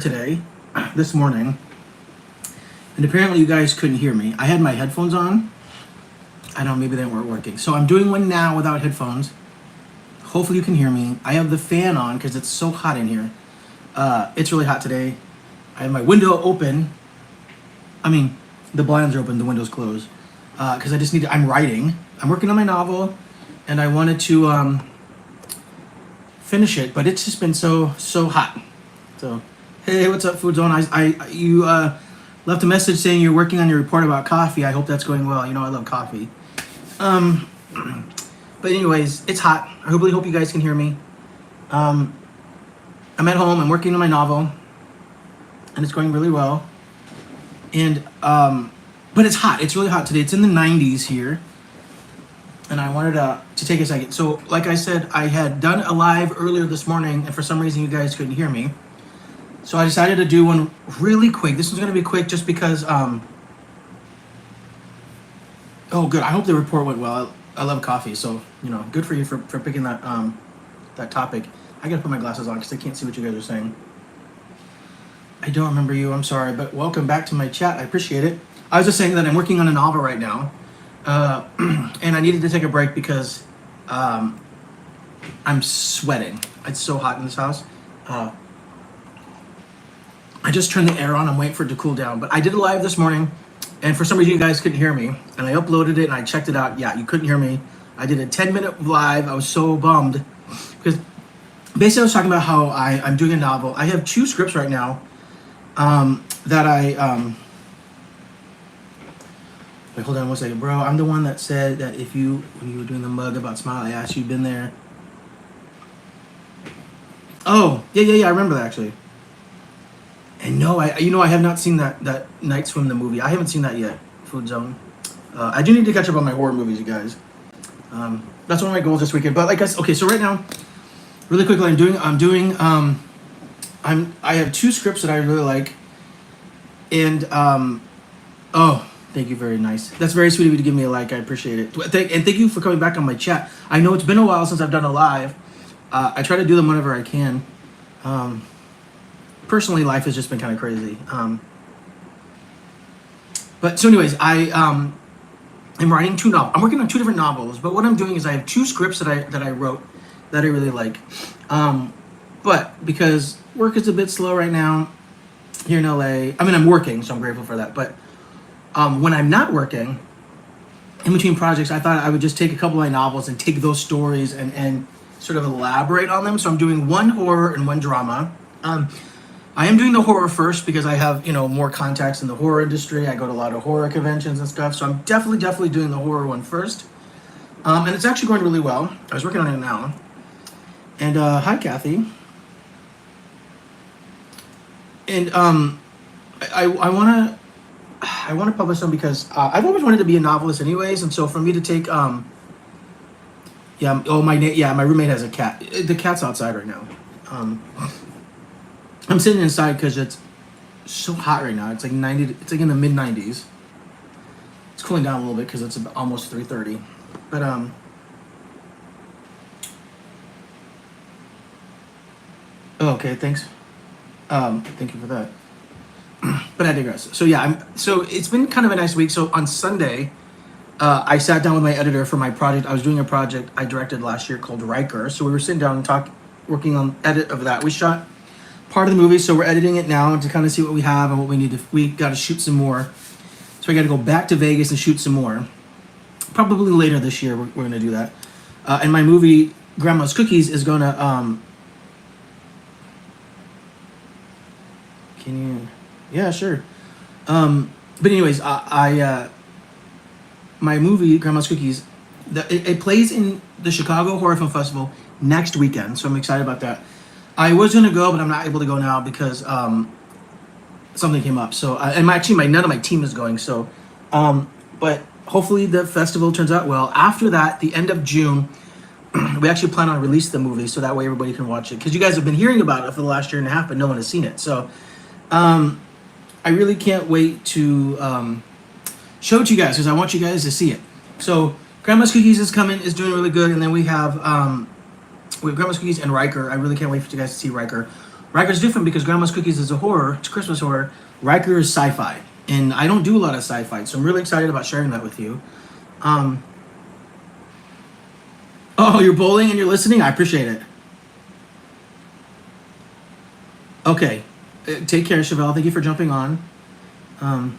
Today, this morning, and apparently you guys couldn't hear me. I had my headphones on. I don't know, maybe they weren't working. So I'm doing one now without headphones. Hopefully you can hear me. I have the fan on because it's so hot in here. It's really hot today. I have my window open. The blinds are open, the window's closed. Because I'm writing. I'm working on my novel, and I wanted to finish it, but it's just been so hot. So, hey, what's up, Food Zone? You left a message saying you're working on your report about coffee. I hope that's going well. You know I love coffee. But anyways, it's hot. I really hope you guys can hear me. I'm at home. I'm working on my novel, and it's going really well. And but it's hot. It's really hot today. It's in the 90s here. And I wanted to take a second. So, like I said, I had done a live earlier this morning, and for some reason you guys couldn't hear me. So I decided to do one really quick. This one's going to be quick just because, oh, good. I hope the report went well. I love coffee, so, good for you for picking that that topic. I got to put my glasses on because I can't see what you guys are saying. I don't remember you. I'm sorry, but welcome back to my chat. I appreciate it. I was just saying that I'm working on a novel right now. And I needed to take a break because I'm sweating. It's so hot in this house. I just turned the air on. I'm waiting for it to cool down. But I did a live this morning, and for some reason you guys couldn't hear me. And I uploaded it and I checked it out. Yeah, you couldn't hear me. I did a 10-minute live. I was so bummed because basically I was talking about how I'm doing a novel. I have 2 scripts right now that I wait, hold on 1 second, bro. I'm the one that said that when you were doing the mug about Smile, I asked you been there. Oh, yeah, I remember that actually. And no, I have not seen that Night Swim, the movie. I haven't seen that yet, Food Zone. I do need to catch up on my horror movies, you guys. That's one of my goals this weekend. But like okay, so right now, really quickly, I have 2 scripts that I really like, and oh. Thank you, very nice. That's very sweet of you to give me a like. I appreciate it. And thank you for coming back on my chat. I know it's been a while since I've done a live. I try to do them whenever I can. Personally, life has just been kind of crazy. But so anyways, I'm writing 2 novels. I'm working on 2 different novels. But what I'm doing is I have 2 scripts that I wrote that I really like. But because work is a bit slow right now here in LA. I'm working, so I'm grateful for that. But when I'm not working, in between projects, I thought I would just take a couple of my novels and take those stories and sort of elaborate on them. So I'm doing 1 horror and 1 drama. I am doing the horror first because I have, more contacts in the horror industry. I go to a lot of horror conventions and stuff. So I'm definitely doing the horror one first. And it's actually going really well. I was working on it now. And hi, Kathy. And I want to publish them because I've always wanted to be a novelist anyways, and so for me to take my roommate has a cat. The cat's outside right now. I'm sitting inside because it's so hot right now. It's like 90. It's like in the mid 90s. It's cooling down a little bit because it's almost 3:30. But oh, okay, thanks. Thank you for that. But I digress. So yeah, so it's been kind of a nice week. So on Sunday, I sat down with my editor for my project. I was doing a project I directed last year called Riker. So we were sitting down and working on edit of that. We shot part of the movie, so we're editing it now to kind of see what we have and what we need to. We got to shoot some more. So we got to go back to Vegas and shoot some more. Probably later this year, we're going to do that. And my movie Grandma's Cookies is going to. Can you? Yeah, sure. But anyways, my movie Grandma's Cookies, it plays in the Chicago Horror Film Festival next weekend, so I'm excited about that. I was gonna go, but I'm not able to go now because something came up. So none of my team is going. So, but hopefully the festival turns out well. After that, the end of June, we actually plan on releasing the movie so that way everybody can watch it because you guys have been hearing about it for the last year and a half, but no one has seen it. So. I really can't wait to show it to you guys because I want you guys to see it. So Grandma's Cookies is doing really good, and then we have Grandma's Cookies and Riker. I really can't wait for you guys to see Riker. Riker's different because Grandma's Cookies is a horror. It's Christmas horror. Riker is sci-fi, and I don't do a lot of sci-fi, so I'm really excited about sharing that with you. Um, oh, you're bowling and you're listening? I appreciate it. Okay. Take care, Chevelle. Thank you for jumping on. Um,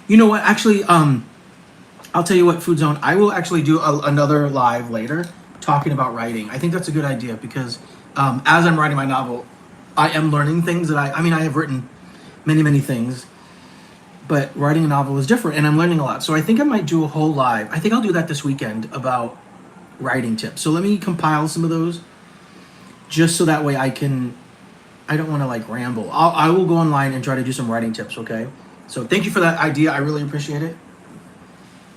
you know what? Actually, I'll tell you what, Food Zone. I will actually do another live later talking about writing. I think that's a good idea because as I'm writing my novel, I am learning things that I mean, I have written many, many things, but writing a novel is different and I'm learning a lot. So I think I might do a whole live. I think I'll do that this weekend about writing tips. So let me compile some of those just so that way I don't want to like ramble. I will go online and try to do some writing tips, okay? So thank you for that idea. I really appreciate it.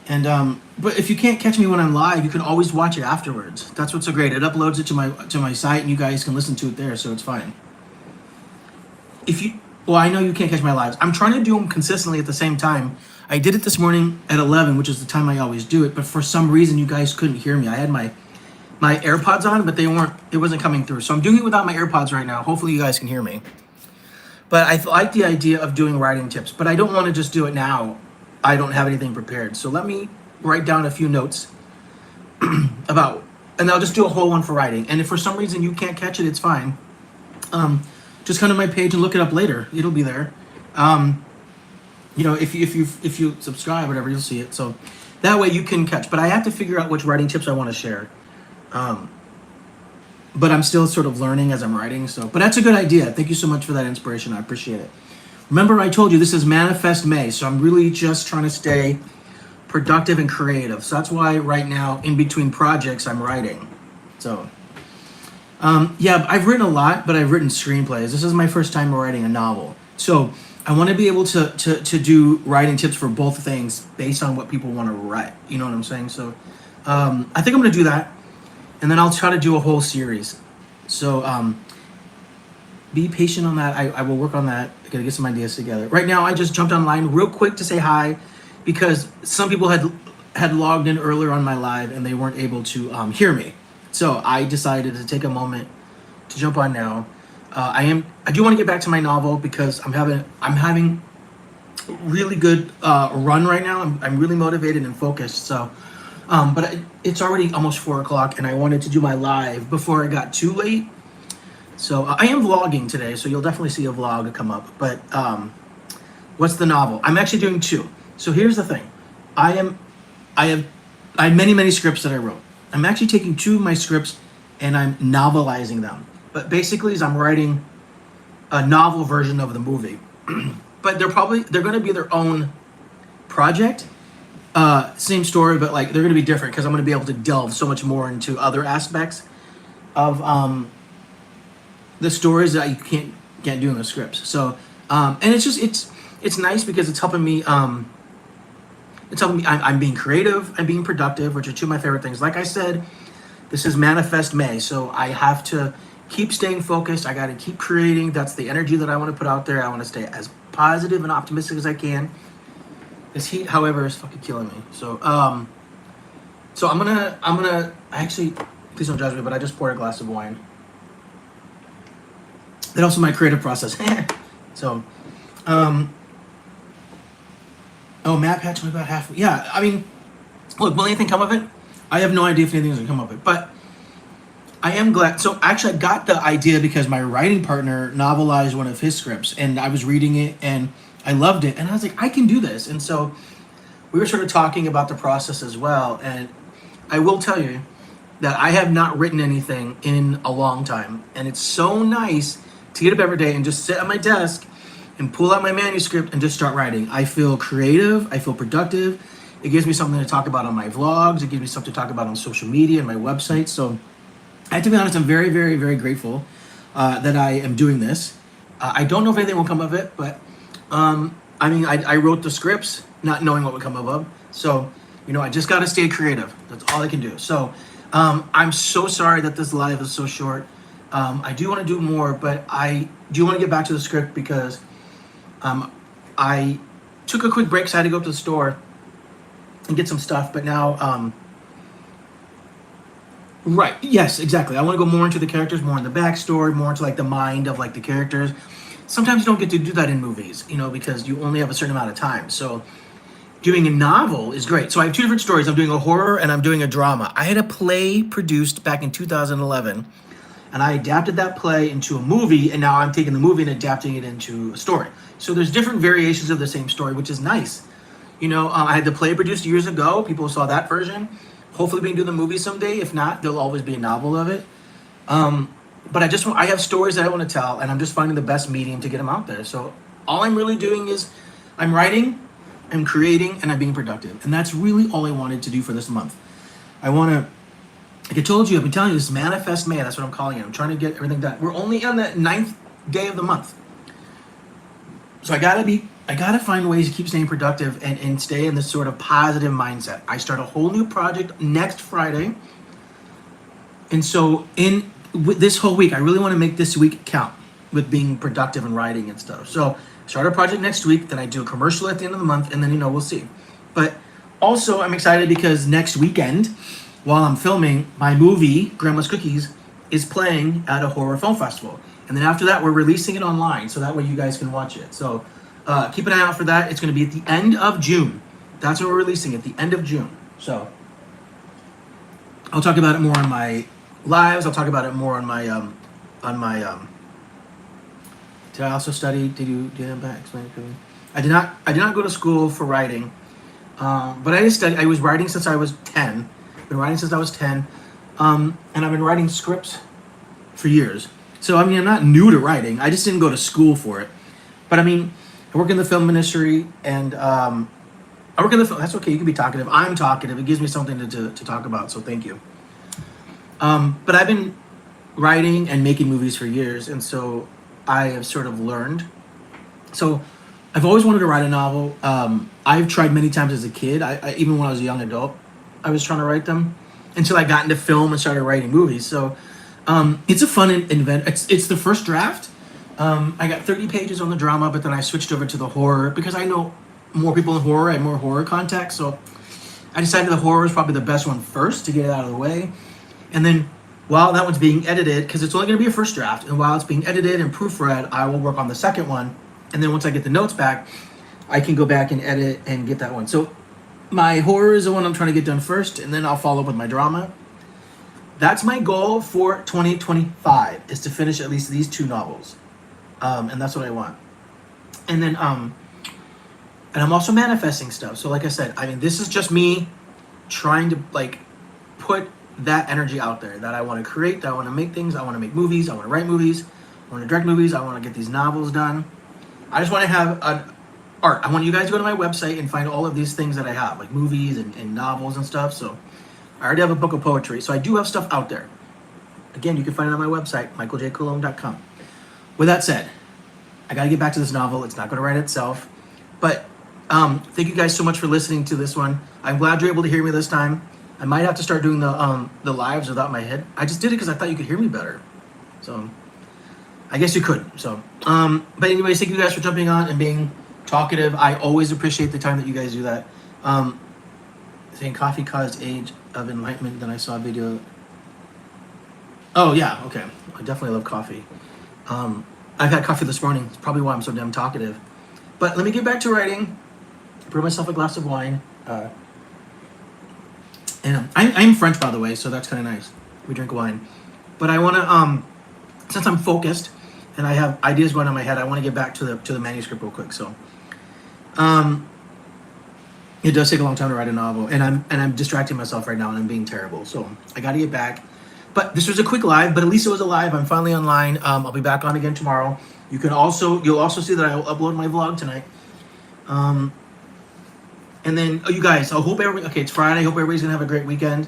And but if you can't catch me when I'm live, you can always watch it afterwards. That's what's so great. It uploads it to my site, and you guys can listen to it there, so it's fine. Well, I know you can't catch my lives. I'm trying to do them consistently at the same time. I did it this morning at 11, which is the time I always do it. But for some reason, you guys couldn't hear me. I had my AirPods on, but it wasn't coming through. So I'm doing it without my AirPods right now. Hopefully, you guys can hear me. But I like the idea of doing writing tips, but I don't want to just do it now. I don't have anything prepared. So let me write down a few notes and I'll just do a whole one for writing. And if for some reason you can't catch it, it's fine. Just come to my page and look it up later. It'll be there. If you subscribe, whatever, you'll see it. So that way you can catch. But I have to figure out which writing tips I want to share. But I'm still sort of learning as I'm writing. But that's a good idea. Thank you so much for that inspiration. I appreciate it. Remember, I told you this is Manifest May, so I'm really just trying to stay productive and creative. So that's why right now, in between projects, I'm writing. So, I've written a lot, but I've written screenplays. This is my first time writing a novel. So I want to be able to do writing tips for both things based on what people want to write. You know what I'm saying? So I think I'm going to do that, and then I'll try to do a whole series. So be patient on that. I will work on that. I gotta get some ideas together. Right now, I just jumped online real quick to say hi because some people had logged in earlier on my live and they weren't able to hear me. So I decided to take a moment to jump on now. I do want to get back to my novel because I'm having really good run right now. I'm really motivated and focused. So, but it's already almost 4:00 and I wanted to do my live before it got too late. So I am vlogging today, so you'll definitely see a vlog come up. But what's the novel? I'm actually doing two. So here's the thing. I have many scripts that I wrote. I'm actually taking two of my scripts and I'm novelizing them. But basically, I'm writing a novel version of the movie. But they're going to be their own project. Same story, but like they're going to be different because I'm going to be able to delve so much more into other aspects of the stories that you can't do in the scripts. So and it's nice because it's helping me. I'm being creative. I'm being productive, which are two of my favorite things. Like I said, this is Manifest May, so I have to keep staying focused. I got to keep creating. That's the energy that I want to put out there. I want to stay as positive and optimistic as I can. This heat, however, is fucking killing me. So I'm gonna actually, please don't judge me, but I just poured a glass of wine. That's also my creative process. So, Matt Patch, about halfway. Yeah, I mean, look, will anything come of it? I have no idea if anything's gonna come of it, but I am glad. So actually, I got the idea because my writing partner novelized one of his scripts, and I was reading it, and I loved it, and I was like, I can do this. And so we were sort of talking about the process as well, and I will tell you that I have not written anything in a long time, and it's so nice to get up every day and just sit at my desk and pull out my manuscript and just start writing. I feel creative. I feel productive. It gives me something to talk about on my vlogs. It gives me something to talk about on social media and my website. So I have to be honest, I'm very, very, very grateful that I am doing this. I don't know if anything will come of it, but I wrote the scripts not knowing what would come of them. So, I just got to stay creative. That's all I can do. So I'm so sorry that this live is so short. I do want to do more, but I do want to get back to the script because I took a quick break, so I had to go to the store and get some stuff. But now Right. Yes, exactly. I want to go more into the characters, more in the backstory, more into like the mind of like the characters. Sometimes you don't get to do that in movies, because you only have a certain amount of time. So doing a novel is great. So I have two different stories. I'm doing a horror and I'm doing a drama. I had a play produced back in 2011, and I adapted that play into a movie, and now I'm taking the movie and adapting it into a story. So there's different variations of the same story, which is nice. I had the play produced years ago. People saw that version. Hopefully, we can do the movie someday. If not, there'll always be a novel of it. But I have stories that I want to tell, and I'm just finding the best medium to get them out there. So all I'm really doing is I'm writing, I'm creating, and I'm being productive. And that's really all I wanted to do for this month. I want to, like I told you, I've been telling you, this manifest May. That's what I'm calling it. I'm trying to get everything done. We're only on the ninth day of the month. So I gotta find ways to keep staying productive and stay in this sort of positive mindset. I start a whole new project next Friday. And so this whole week, I really want to make this week count with being productive and writing and stuff. So start a project next week, then I do a commercial at the end of the month, and then, we'll see. But also, I'm excited because next weekend, while I'm filming, my movie, Grandma's Cookies, is playing at a horror film festival. And then after that, we're releasing it online, so that way you guys can watch it. So keep an eye out for that. It's going to be at the end of June. That's when we're releasing it, the end of June. So I'll talk about it more on my lives. I'll talk about it more on my Did I also study? Did I explain it to me? I did not go to school for writing, but I did study. I was writing since I was 10. I've been writing since I was 10, and I've been writing scripts for years. So I'm not new to writing. I just didn't go to school for it. But I work in the film industry, and I work in the film. That's okay. You can be talkative. I'm talkative. It gives me something to talk about. So thank you. But I've been writing and making movies for years, and so I have sort of learned. So I've always wanted to write a novel. I've tried many times as a kid. I even when I was a young adult, I was trying to write them until I got into film and started writing movies. So it's a fun event. It's the first draft. I got 30 pages on the drama, but then I switched over to the horror because I know more people in horror. I have more horror contacts. So I decided the horror is probably the best one first to get it out of the way. And then while that one's being edited, because it's only going to be a first draft, and while it's being edited and proofread, I will work on the second one. And then once I get the notes back, I can go back and edit and get that one. So my horror is the one I'm trying to get done first, and then I'll follow up with my drama. That's my goal for 2025, is to finish at least these two novels. And that's what I want. And then, and I'm also manifesting stuff. So like I said, this is just me trying to put that energy out there that I want to create, that I want to make things, I want to make movies, I want to write movies, I want to direct movies, I want to get these novels done. I just want to have an art. I want you guys to go to my website and find all of these things that I have, like movies and novels and stuff. So I already have a book of poetry, so I do have stuff out there. Again, you can find it on my website, michaeljcoulombe.com. With that said, I got to get back to this novel. It's not going to write itself. But thank you guys so much for listening to this one. I'm glad you're able to hear me this time. I might have to start doing the lives without my head. I just did it because I thought you could hear me better. So I guess you could. So, but anyways, thank you guys for jumping on and being talkative. I always appreciate the time that you guys do that. Saying coffee caused age of enlightenment. Then I saw a video. Oh yeah, okay. I definitely love coffee. I've had coffee this morning. It's probably why I'm so damn talkative. But let me get back to writing. Pour myself a glass of wine. And I'm French, by the way, so that's kind of nice. We drink wine. But I want to, since I'm focused and I have ideas going on in my head, I want to get back to the manuscript real quick. So, it does take a long time to write a novel, and I'm distracting myself right now, and I'm being terrible. So I got to get back. But this was a quick live, but at least it was a live. I'm finally online. I'll be back on again tomorrow. You'll also see that I will upload my vlog tonight. And then, you guys, it's Friday. I hope everybody's going to have a great weekend.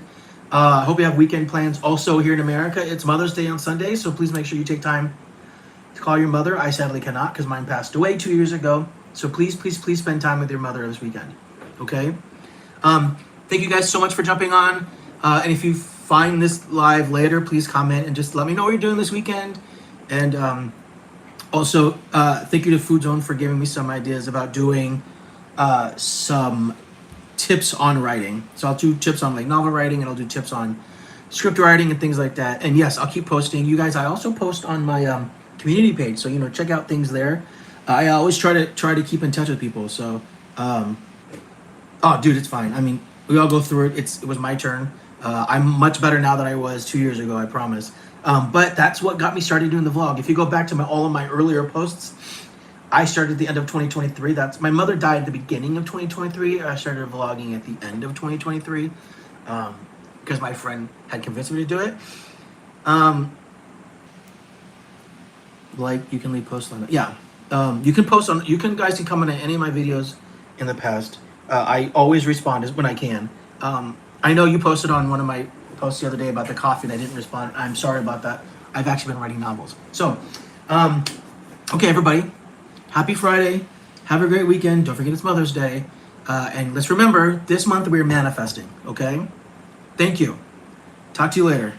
I hope you have weekend plans. Also, here in America, it's Mother's Day on Sunday, so please make sure you take time to call your mother. I sadly cannot because mine passed away 2 years ago. So please, please, please spend time with your mother this weekend. Okay? Thank you guys so much for jumping on. And if you find this live later, please comment and just let me know what you're doing this weekend. And also, thank you to Food Zone for giving me some ideas about doing some tips on writing. So I'll do tips on novel writing, and I'll do tips on script writing and things like that. And yes, I'll keep posting. You guys, I also post on my community page, so check out things there. I always try to keep in touch with people. So, oh, dude, it's fine. I mean, we all go through it. It was my turn. I'm much better now than I was 2 years ago. I promise. But that's what got me started doing the vlog. If you go back to all of my earlier posts, I started at the end of 2023. My mother died at the beginning of 2023. I started vlogging at the end of 2023 because my friend had convinced me to do it. You can leave posts on it. Yeah. You can post on. Guys can comment on any of my videos in the past. I always respond when I can. I know you posted on one of my posts the other day about the coffee and I didn't respond. I'm sorry about that. I've actually been writing novels. So, okay, everybody. Happy Friday. Have a great weekend. Don't forget it's Mother's Day. And let's remember, this month we're manifesting, okay? Thank you. Talk to you later.